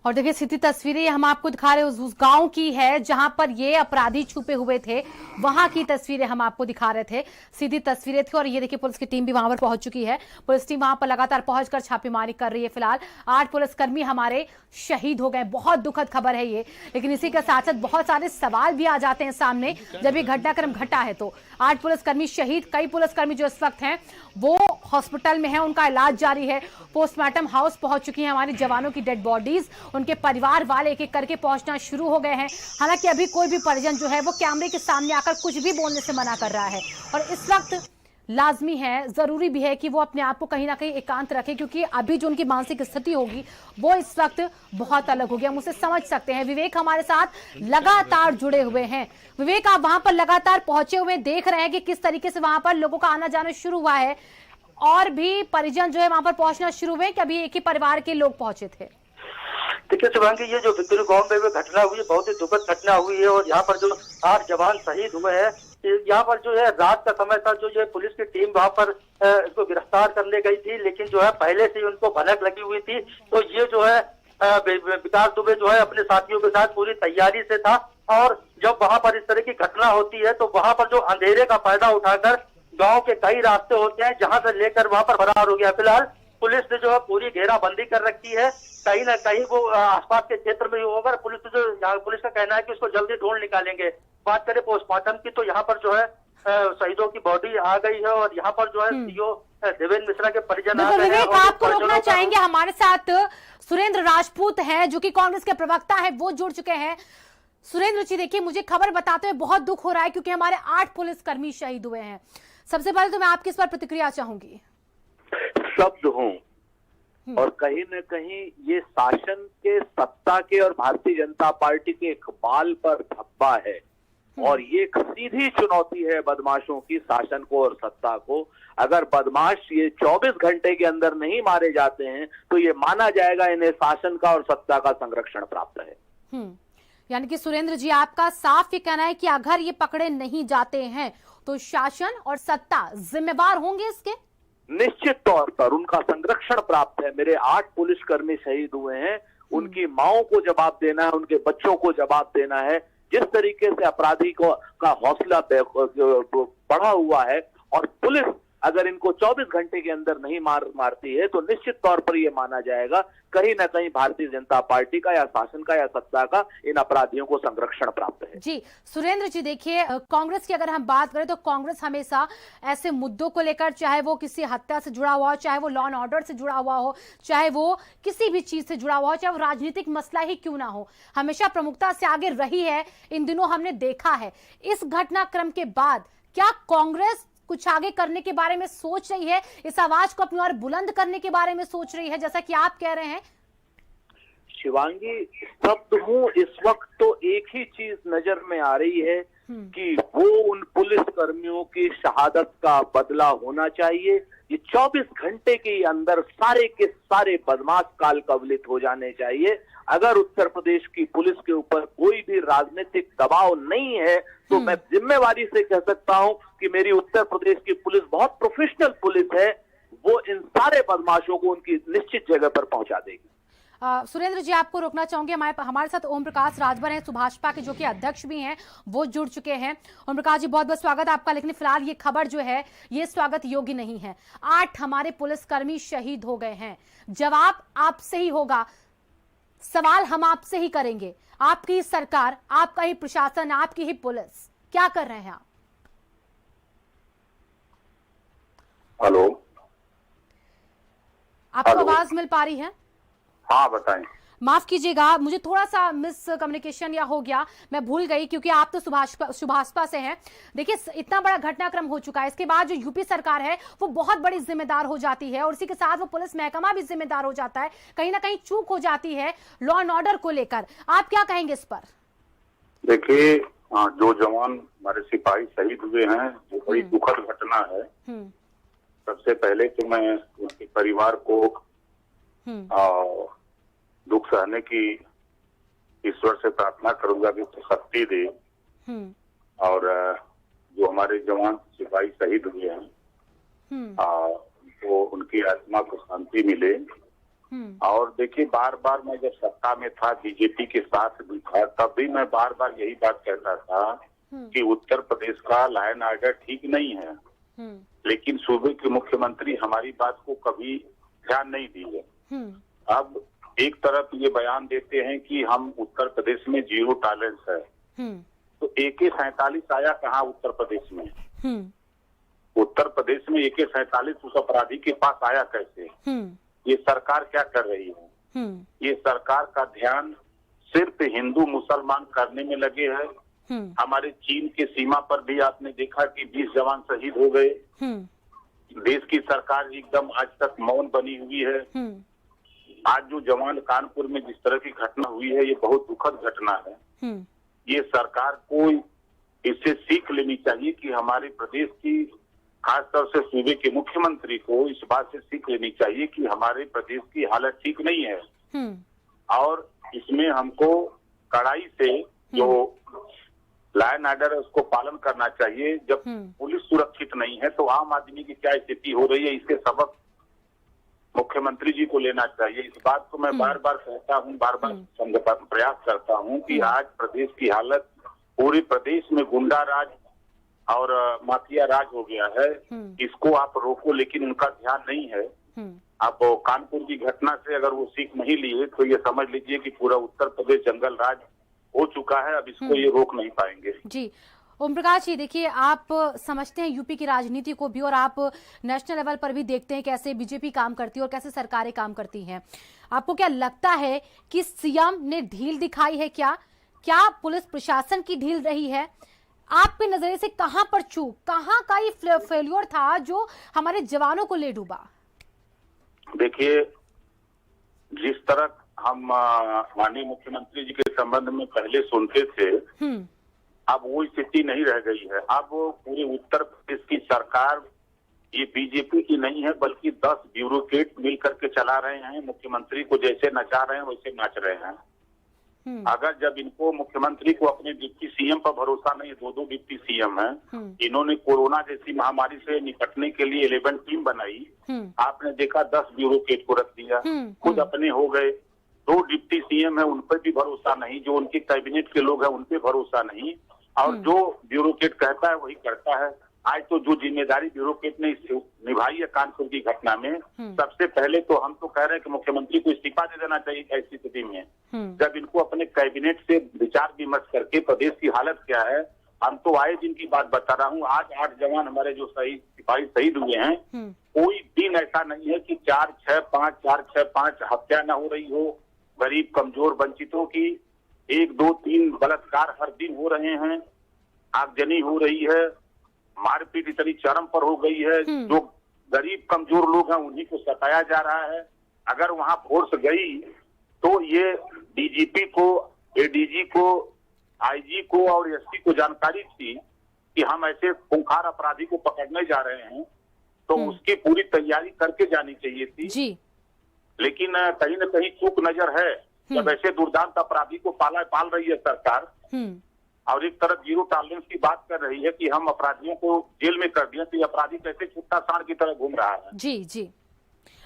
और देखिए सीधी तस्वीरें हम आपको दिखा रहे हैं उस गांव की है जहां पर ये अपराधी छुपे हुए थे। वहां की तस्वीरें हम आपको दिखा रहे थे, सीधी तस्वीरें थी। और ये देखिए पुलिस की टीम भी वहां पर पहुंच चुकी है। पुलिस टीम वहां पर लगातार पहुंचकर छापेमारी कर रही है। फिलहाल 8 पुलिसकर्मी हमारे शहीद हो गए। बहुत दुखद खबर है ये, लेकिन इसी के साथ साथ बहुत सारे सवाल भी आ जाते हैं सामने जब ये घटनाक्रम घटा है। तो 8 पुलिसकर्मी शहीद, कई पुलिसकर्मी जो इस वक्त हैं वो हॉस्पिटल में है, उनका इलाज जारी है। पोस्टमार्टम हाउस पहुंच चुकी है हमारे जवानों की डेड बॉडीज। उनके परिवार वाले एक एक करके पहुंचना शुरू हो गए हैं। हालांकि अभी कोई भी परिजन जो है वो कैमरे के सामने आकर कुछ भी बोलने से मना कर रहा है। और इस वक्त लाजमी है, जरूरी भी है कि वो अपने आप को कहीं ना कहीं एकांत रखे, क्योंकि अभी जो उनकी मानसिक स्थिति होगी वो इस वक्त बहुत अलग होगी। हम उसे समझ सकते हैं। विवेक हमारे साथ लगातार जुड़े हुए हैं। विवेक, आप वहां पर लगातार पहुंचे हुए देख रहे हैं कि किस तरीके से वहां पर लोगों का आना जाना शुरू हुआ है, और भी परिजन जो है वहां पर पहुंचना शुरू हुए कि अभी एक ही परिवार के लोग पहुंचे थे? देखिए शुभांगी, ये जो बितुल गांव में घटना हुई है बहुत ही दुखद घटना हुई है। और यहाँ पर जो 8 जवान शहीद हुए हैं, यहाँ पर जो है रात का समय था, जो पुलिस की टीम वहाँ पर इसको गिरफ्तार करने गई थी, लेकिन जो है पहले से ही उनको भनक लगी हुई थी। तो ये जो है विकास दुबे जो है अपने साथियों के साथ पूरी तैयारी से था। और जब वहाँ पर इस तरह की घटना होती है तो वहाँ पर जो अंधेरे का फायदा उठाकर गांव के कई रास्ते होते हैं जहां से लेकर वहां पर फरार हो गया। फिलहाल पुलिस ने जो है पूरी घेराबंदी कर रखी है। कहीं ना कहीं वो आसपास के क्षेत्र में होगा। पुलिस का कहना है कि उसको जल्दी ढूंढ निकालेंगे। बात करें पोस्टमार्टम की, तो यहाँ पर जो है शहीदों की बॉडी आ गई है और यहाँ पर जो है सीओ देवेंद्र मिश्रा के परिजन आ गए हैं। विवेक, आपको रोकना चाहेंगे, हमारे साथ सुरेंद्र राजपूत हैं जो कि कांग्रेस के प्रवक्ता है, वो जुड़ चुके हैं। सुरेंद्र जी, देखिए मुझे खबर बताते हुए बहुत दुख हो रहा है क्योंकि हमारे 8 पुलिसकर्मी शहीद हुए हैं। सबसे पहले तो मैं आपकी इस पर प्रतिक्रिया चाहूंगी। शब्द हूं और कहीं न कहीं ये शासन के, सत्ता के और भारतीय जनता पार्टी के इकबाल पर धब्बा है। और ये एक सीधी चुनौती है बदमाशों की शासन को और सत्ता को। अगर बदमाश ये 24 घंटे के अंदर नहीं मारे जाते हैं तो ये माना जाएगा इन्हें शासन का और सत्ता का संरक्षण प्राप्त है। यानी कि सुरेंद्र जी, आपका साफ ये कहना है कि अगर ये पकड़े नहीं जाते हैं तो शासन और सत्ता जिम्मेवार होंगे इसके? निश्चित तौर पर उनका संरक्षण प्राप्त है। मेरे 8 पुलिसकर्मी शहीद हुए हैं, उनकी माओं को जवाब देना है, उनके बच्चों को जवाब देना है। जिस तरीके से अपराधी को का हौसला बढ़ा हुआ है और पुलिस अगर इनको 24 घंटे के अंदर नहीं मारती है तो निश्चित तौर पर यह माना जाएगा कहीं ना कहीं भारतीय जनता पार्टी का या शासन का या सत्ता का इन अपराधियों को संरक्षण प्राप्त है। जी सुरेंद्र जी, देखिए कांग्रेस की अगर हम बात करें तो कांग्रेस हमेशा ऐसे मुद्दों को लेकर, चाहे वो किसी हत्या से जुड़ा हुआ हो, चाहे वो लॉ एंड ऑर्डर से जुड़ा हुआ हो, चाहे वो किसी भी चीज से जुड़ा हुआ हो, चाहे वो राजनीतिक मसला ही क्यों ना हो, हमेशा प्रमुखता से आगे रही है। इन दिनों हमने देखा है इस घटनाक्रम के बाद क्या कांग्रेस कुछ आगे करने के बारे में सोच रही है, इस आवाज को अपनी ओर बुलंद करने के बारे में सोच रही है, जैसा कि आप कह रहे हैं? शिवांगी, शब्द हूं इस वक्त तो एक ही चीज नजर में आ रही है कि वो उन पुलिस कर्मियों की शहादत का बदला होना चाहिए। ये 24 घंटे के अंदर सारे के सारे बदमाश काल कवलित हो जाने चाहिए। अगर उत्तर प्रदेश की पुलिस के ऊपर कोई भी राजनीतिक दबाव नहीं है तो मैं जिम्मेवारी से कह सकता हूं कि मेरी उत्तर प्रदेश की पुलिस बहुत प्रोफेशनल पुलिस है। वो इन सारे बदमाशों को उनकी निश्चित जगह पर पहुंचा देगी। सुरेंद्र जी, आपको रोकना चाहूंगे। हमारे साथ ओम प्रकाश राजभर हैं, सुभाषपा के जो कि अध्यक्ष भी हैं, वो जुड़ चुके हैं। ओम प्रकाश जी, बहुत बहुत स्वागत आपका। लेकिन फिलहाल ये खबर जो है ये स्वागत योग्य नहीं है। 8 हमारे पुलिसकर्मी शहीद हो गए हैं। जवाब आपसे ही होगा, सवाल हम आपसे ही करेंगे। आपकी ही सरकार, आपका ही प्रशासन, आपकी ही पुलिस, क्या कर रहे हैं आप? हेलो, आपको आवाज मिल पा रही है? हाँ बताएं। माफ कीजिएगा, मुझे थोड़ा सा मिस कम्युनिकेशन या हो गया, मैं भूल गई क्योंकि आप तो सुभाषपा से हैं। देखिए इतना बड़ा घटनाक्रम हो चुका है, इसके बाद जो यूपी सरकार है वो बहुत बड़ी जिम्मेदार हो जाती है और इसी के साथ वो पुलिस महकमा भी जिम्मेदार हो जाता है। कहीं ना कहीं चूक हो जाती है लॉ एंड ऑर्डर को लेकर। आप क्या कहेंगे इस पर? देखिए, जो जवान हमारे सिपाही शहीद हुए हैं वो बड़ी दुखद घटना है। सबसे पहले तो मैं उनके परिवार को दुख सहने की ईश्वर से प्रार्थना करूंगा कि तो शक्ति दे। और जो हमारे जवान सिपाही शहीद हुए हैं तो उनकी आत्मा को शांति मिले। और देखिए, बार बार मैं जब सत्ता में था, बीजेपी के साथ भी था, तब भी मैं बार बार यही बात कहता था कि उत्तर प्रदेश का लॉ एंड ऑर्डर ठीक नहीं है। लेकिन सूबे के मुख्यमंत्री हमारी बात को कभी ध्यान नहीं दिए। अब एक तरफ ये बयान देते हैं कि हम उत्तर प्रदेश में जीरो टॉलरेंस है, तो AK-47 आया कहाँ उत्तर प्रदेश में? उत्तर प्रदेश में AK-47 उस अपराधी के पास आया कैसे? ये सरकार क्या कर रही है? ये सरकार का ध्यान सिर्फ हिंदू मुसलमान करने में लगे है। हमारे चीन के सीमा पर भी आपने देखा कि 20 जवान शहीद हो गए। देश की सरकार एकदम आज तक मौन बनी हुई है। आज जो जवान कानपुर में जिस तरह की घटना हुई है, ये बहुत दुखद घटना है। ये सरकार को इससे सीख लेनी चाहिए कि हमारे प्रदेश की, खासतौर से सूबे के मुख्यमंत्री को इस बात से सीख लेनी चाहिए कि हमारे प्रदेश की हालत ठीक नहीं है और इसमें हमको कड़ाई से जो लॉ एंड ऑर्डर है उसको पालन करना चाहिए। जब पुलिस सुरक्षित नहीं है तो आम आदमी की क्या स्थिति हो रही है, इसके सबक मुख्यमंत्री जी को लेना चाहिए। इस बात को मैं बार बार कहता हूँ, बार बार प्रयास करता हूँ कि आज प्रदेश की हालत, पूरे प्रदेश में गुंडा राज और माफिया राज हो गया है। इसको आप रोको, लेकिन उनका ध्यान नहीं है। अब कानपुर की घटना से अगर वो सीख नहीं लिए तो ये समझ लीजिए कि पूरा उत्तर प्रदेश जंगल राज हो चुका है। अब इसको ये रोक नहीं पाएंगे। जी ओम प्रकाश जी, देखिए आप समझते हैं यूपी की राजनीति को भी और आप नेशनल लेवल पर भी देखते हैं कैसे बीजेपी काम करती है और कैसे सरकारें काम करती हैं। आपको क्या लगता है कि सीएम ने ढील दिखाई है? क्या पुलिस प्रशासन की ढील रही है? आपके नजरिए से कहां पर चूक, कहां का ये फेल्योर था जो हमारे जवानों को ले डूबा? देखिए, जिस तरह हम माननीय मुख्यमंत्री जी के संबंध में पहले सुनते थे, अब वो स्थिति नहीं रह गई है। अब पूरे उत्तर प्रदेश की सरकार ये बीजेपी की नहीं है, बल्कि 10 ब्यूरोक्रेट मिल करके चला रहे हैं। मुख्यमंत्री को जैसे नचा रहे हैं वैसे नाच रहे हैं। अगर जब इनको, मुख्यमंत्री को अपने डिप्टी सीएम पर भरोसा नहीं, 2 डिप्टी सीएम हैं, इन्होंने कोरोना जैसी महामारी से निपटने के लिए 11 टीम बनाई। आपने देखा 10 ब्यूरोक्रेट को रख दिया, खुद अपने हो गए। 2 डिप्टी सीएम है, उन पर भी भरोसा नहीं। जो उनके कैबिनेट के लोग हैं उन पर भरोसा नहीं, और जो ब्यूरोक्रेट कहता है वही करता है। आज तो जो जिम्मेदारी ब्यूरोक्रेट ने निभाई है कानपुर की घटना में, सबसे पहले तो हम तो कह रहे हैं कि मुख्यमंत्री को इस्तीफा दे देना चाहिए ऐसी स्थिति में। जब इनको अपने कैबिनेट से विचार विमर्श करके प्रदेश की हालत क्या है, हम तो आए दिन की बात बता रहा हूँ। आज 8 जवान हमारे जो सिपाही शहीद हुए हैं, कोई दिन ऐसा नहीं है कि 4-6-5 हत्या न हो रही हो। गरीब कमजोर वंचितों की 1, 2, 3 बलात्कार हर दिन हो रहे हैं, आगजनी हो रही है, मारपीट इतनी चरम पर हो गई है। जो गरीब कमजोर लोग हैं उन्हीं को सताया जा रहा है। अगर वहां फोर्स गई तो ये डीजीपी को, एडीजी को, आईजी को और एसपी को जानकारी थी कि हम ऐसे खूंखार अपराधी को पकड़ने जा रहे हैं, तो उसकी पूरी तैयारी करके जानी चाहिए थी जी। लेकिन कहीं न कहीं चूक नजर है। जब ऐसे दुर्दांत अपराधी को पाल रही है सरकार, और एक तरफ जीरो टॉलरेंस की बात कर रही है कि हम अपराधियों को जेल में कर दिया, तो ये अपराधी कैसे छुट्टा सांड की तरह घूम रहा है। जी जी,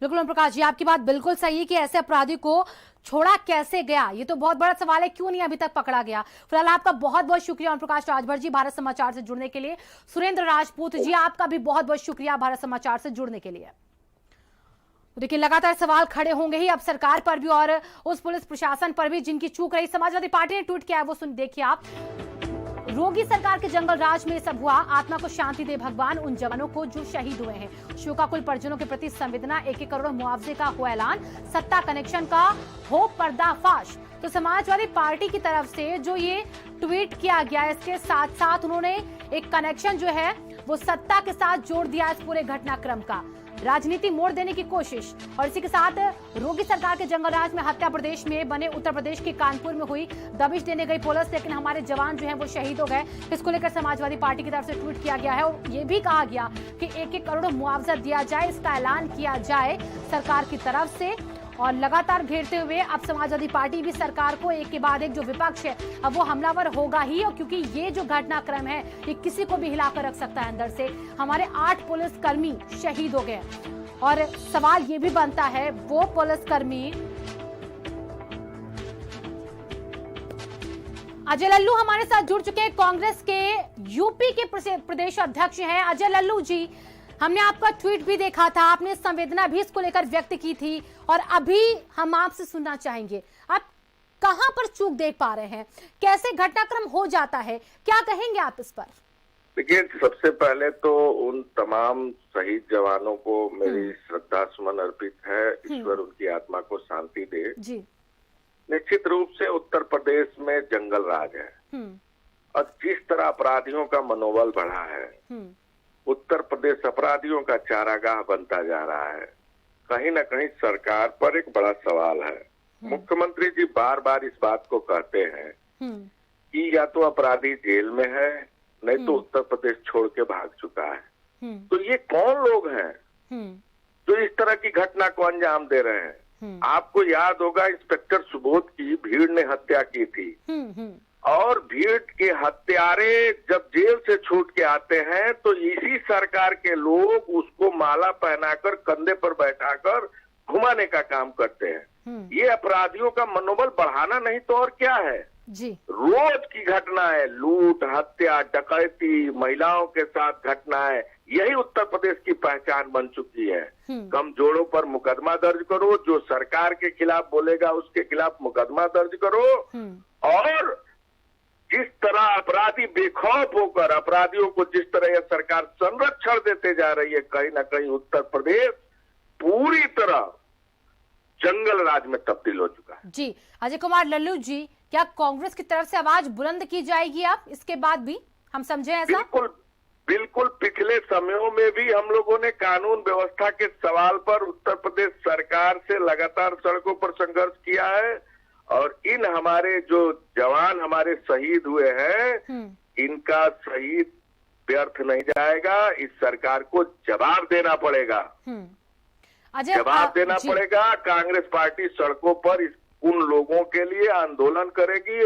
बिल्कुल ओम प्रकाश जी, आपकी बात बिल्कुल सही है कि ऐसे अपराधी को छोड़ा कैसे गया, ये तो बहुत बड़ा सवाल है, क्यों नहीं अभी तक पकड़ा गया। फिलहाल आपका बहुत बहुत शुक्रिया ओम प्रकाश राजभर जी भारत समाचार से जुड़ने के लिए। सुरेंद्र राजपूत जी, आपका भी बहुत बहुत शुक्रिया भारत समाचार से जुड़ने के लिए। देखिए, लगातार सवाल खड़े होंगे ही अब सरकार पर भी और उस पुलिस प्रशासन पर भी जिनकी चूक रही। समाजवादी पार्टी ने ट्वीट किया है, वो सुन देखिए आप। रोगी सरकार के जंगल राज में सब हुआ, आत्मा को शांति दे भगवान उन जवानों को जो शहीद हुए हैं। शोकाकुल परिजनों के प्रति संवेदना, 1-1 करोड़ मुआवजे का हुआ ऐलान, सत्ता कनेक्शन का हो पर्दाफाश। तो समाजवादी पार्टी की तरफ से जो ये ट्वीट किया गया, इसके साथ साथ उन्होंने एक कनेक्शन जो है वो सत्ता के साथ जोड़ दिया इस पूरे घटनाक्रम का, राजनीति मोड़ देने की कोशिश। और इसी के साथ रोगी सरकार के जंगलराज में हत्या प्रदेश में बने उत्तर प्रदेश के कानपुर में हुई, दबिश देने गई पुलिस, लेकिन हमारे जवान जो हैं वो शहीद हो गए। इसको लेकर समाजवादी पार्टी की तरफ से ट्वीट किया गया है और ये भी कहा गया कि 1-1 करोड़ मुआवजा दिया जाए, इसका ऐलान किया जाए सरकार की तरफ से। और लगातार घेरते हुए अब समाजवादी पार्टी भी सरकार को एक के बाद एक जो विपक्ष है अब वो हमलावर होगा ही, और क्योंकि ये जो घटनाक्रम है ये किसी को भी हिलाकर रख सकता है अंदर से। हमारे 8 पुलिसकर्मी शहीद हो गए और सवाल ये भी बनता है वो पुलिसकर्मी अजय लल्लू हमारे साथ जुड़ चुके हैं, कांग्रेस के यूपी के प्रदेश अध्यक्ष हैं। अजय लल्लू जी, हमने आपका ट्वीट भी देखा था, आपने संवेदना भी इसको लेकर व्यक्त की थी और अभी हम आपसे सुनना चाहेंगे आप कहां पर चूक देख पा रहे हैं, कैसे घटनाक्रम हो जाता है, क्या कहेंगे आप इस पर? देखिए, सबसे पहले तो उन तमाम शहीद जवानों को मेरी श्रद्धा सुमन अर्पित है। ईश्वर उनकी आत्मा को शांति दे जी। निश्चित रूप से उत्तर प्रदेश में जंगल राज है और जिस तरह अपराधियों का मनोबल बढ़ा है, उत्तर प्रदेश अपराधियों का चारागाह बनता जा रहा है, कहीं ना कहीं सरकार पर एक बड़ा सवाल है। मुख्यमंत्री जी बार बार इस बात को कहते हैं कि या तो अपराधी जेल में है, नहीं तो उत्तर प्रदेश छोड़ के भाग चुका है। तो ये कौन लोग हैं जो इस तरह की घटना को अंजाम दे रहे हैं? आपको याद होगा इंस्पेक्टर सुबोध की भीड़ ने हत्या की थी और भीड़ के हत्यारे जब जेल से छूट के आते हैं तो इसी सरकार के लोग उसको माला पहनाकर कंधे पर बैठाकर घुमाने का काम करते हैं। ये अपराधियों का मनोबल बढ़ाना नहीं तो और क्या है जी। रोज की घटना है, लूट, हत्या, डकैती, महिलाओं के साथ घटनाएं, यही उत्तर प्रदेश की पहचान बन चुकी है। कमजोरों पर मुकदमा दर्ज करो, जो सरकार के खिलाफ बोलेगा उसके खिलाफ मुकदमा दर्ज करो और जिस तरह अपराधी बेखौफ होकर अपराधियों को जिस तरह यह सरकार संरक्षण देते जा रही है, कहीं ना कहीं उत्तर प्रदेश पूरी तरह जंगल राज में तब्दील हो चुका है। जी अजय कुमार लल्लू जी, क्या कांग्रेस की तरफ से आवाज बुलंद की जाएगी आप इसके बाद भी, हम समझे ऐसा? बिल्कुल बिल्कुल। पिछले समयों में भी हम लोगों ने कानून व्यवस्था के सवाल पर उत्तर प्रदेश सरकार से लगातार सड़कों पर संघर्ष किया है और इन हमारे जो जवान हमारे शहीद हुए हैं, इनका शहीद व्यर्थ नहीं जाएगा। इस सरकार को जवाब देना पड़ेगा, जवाब देना पड़ेगा। कांग्रेस पार्टी सड़कों पर उन लोगों के लिए आंदोलन करेगी